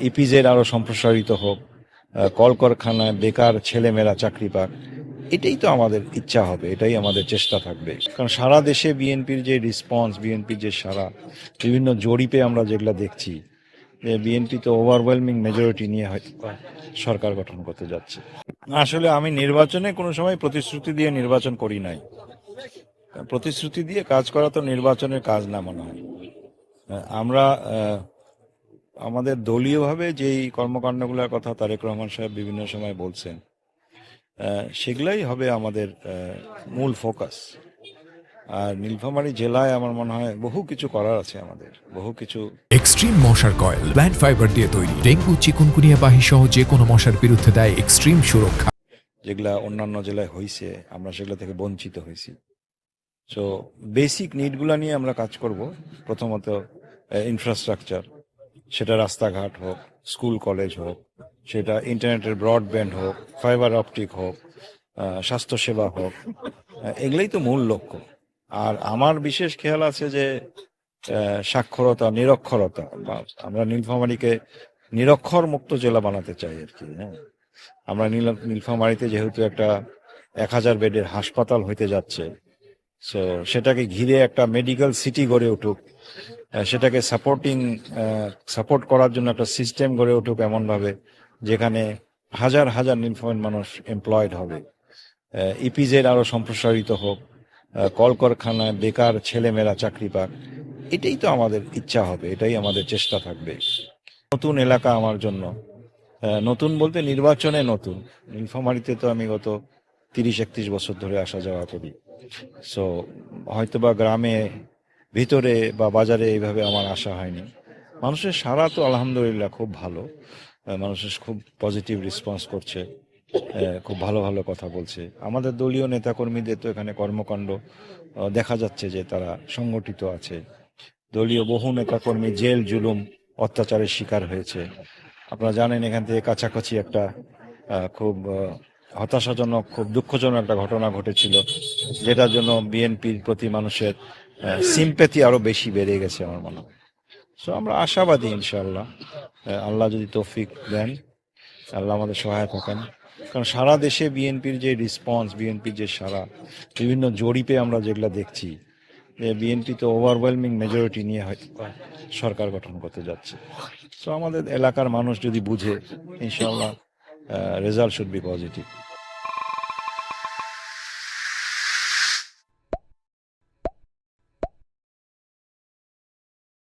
EPZ আরও সম্প্রসারিত হোক, কলকারখানায় বেকার ছেলেমেয়েরা চাকরি পাক, এটাই তো আমাদের ইচ্ছা হবে, এটাই আমাদের চেষ্টা থাকবে। কারণ সারা দেশে বিএনপির যে রেসপন্স, বিএনপির যে সারা বিভিন্ন জরিপে আমরা যেগুলো দেখছি যে বিএনপি তো ওভারওয়েলমিং মেজরিটি নিয়ে হয়তো সরকার গঠন করতে যাচ্ছে। আসলে আমি নির্বাচনে কোনো সময় প্রতিশ্রুতি দিয়ে নির্বাচন করি নাই। প্রতিশ্রুতি দিয়ে কাজ করা তো নির্বাচনের কাজ না মনে হয়। আমরা আমাদের দলীয়ভাবে যেই কর্মকাণ্ডগুলোর কথা তারেক রহমান সাহেব বিভিন্ন সময় বলছেন, সেগুলাই হবে আমাদের মূল ফোকাস। আর নীলফামারী জেলায় আমার মনে হয় বহু কিছু করার আছে, আমাদের বহু কিছু। এক্সট্রিম মশার কয়েল প্ল্যান্ট ফাইবার দিয়ে তৈরি, ডেঙ্গু চিকুনগুনিয়া বাহি সহ যে কোনো মশার বিরুদ্ধে দেয় এক্সট্রিম সুরক্ষা। যেগুলা অন্যান্য জেলায় হয়েছে, আমরা সেগুলো থেকে বঞ্চিত হয়েছি। সো বেসিক নিডগুলো নিয়ে আমরা কাজ করব। প্রথমত ইনফ্রাস্ট্রাকচার, সেটা রাস্তাঘাট হোক, স্কুল কলেজ হোক, সেটা ইন্টারনেটের ব্রডব্যান্ড হোক, ফাইবার অপটিক হোক, স্বাস্থ্যসেবা হোক, এগুলোই তো মূল লক্ষ্য। আর আমার বিশেষ খেয়াল আছে যে সাক্ষরতা, নিরক্ষরতা, বা আমরা নীলফামারীকে নিরক্ষর মুক্ত জেলা বানাতে চাই আর কি। হ্যাঁ, আমরা নীলফামারীতে যেহেতু একটা 1000 বেডের হাসপাতাল হইতে যাচ্ছে, সো সেটাকে ঘিরে একটা মেডিকেল সিটি গড়ে উঠুক, সেটাকে সাপোর্ট করার জন্য একটা সিস্টেম গড়ে উঠুক এমনভাবে যেখানে হাজার হাজার নীলফামারীর মানুষ এমপ্লয়েড হবে। ইপিজেড আরও সম্প্রসারিত হোক, কলকারখানায় বেকার ছেলেমেয়েরা চাকরি পাক, এটাই তো আমাদের ইচ্ছা হবে, এটাই আমাদের চেষ্টা থাকবে। নতুন এলাকা আমার জন্য, নতুন বলতে নির্বাচনে নতুন। নীলফামারীতে তো আমি গত 30-31 বছর ধরে আসা যাওয়া করি। সো হয়তোবা গ্রামে ভিতরে বা বাজারে এইভাবে আমার আসা হয়নি। মানুষের সাড়া তো আলহামদুলিল্লাহ খুব ভালো, মানুষের খুব পজিটিভ রেসপন্স করছে, খুব ভালো ভালো কথা বলছে। আমাদের দলীয় নেতাকর্মীদের তো এখানে কর্মকাণ্ড দেখা যাচ্ছে যে তারা সংগঠিত আছে। দলীয় বহু নেতাকর্মী জেল জুলুম অত্যাচারের শিকার হয়েছে। আপনারা জানেন এখান থেকে কাছাকাছি একটা খুব হতাশাজনক, খুব দুঃখজনক একটা ঘটনা ঘটেছিল, যেটার জন্য বিএনপির প্রতি মানুষের সিম্প্যাথি আরো বেশি বেড়ে গেছে আমার মনে হয়। সো আমরা আশাবাদী ইনশাআল্লাহ, আল্লাহ যদি তৌফিক দেন, আল্লাহ আমাদের সহায় থাকেন। কারণ সারা দেশে বিএনপির যে রেসপন্স, বিএনপির যে সারা বিভিন্ন জরিপে আমরা যেগুলো দেখছি যে বিএনপি তো ওভারওয়েলমিং মেজরিটি নিয়ে হয়তো সরকার গঠন করতে যাচ্ছে। সো আমাদের এলাকার মানুষ যদি বুঝে, ইনশাআল্লাহ রেজাল্ট শুড বি পজিটিভ।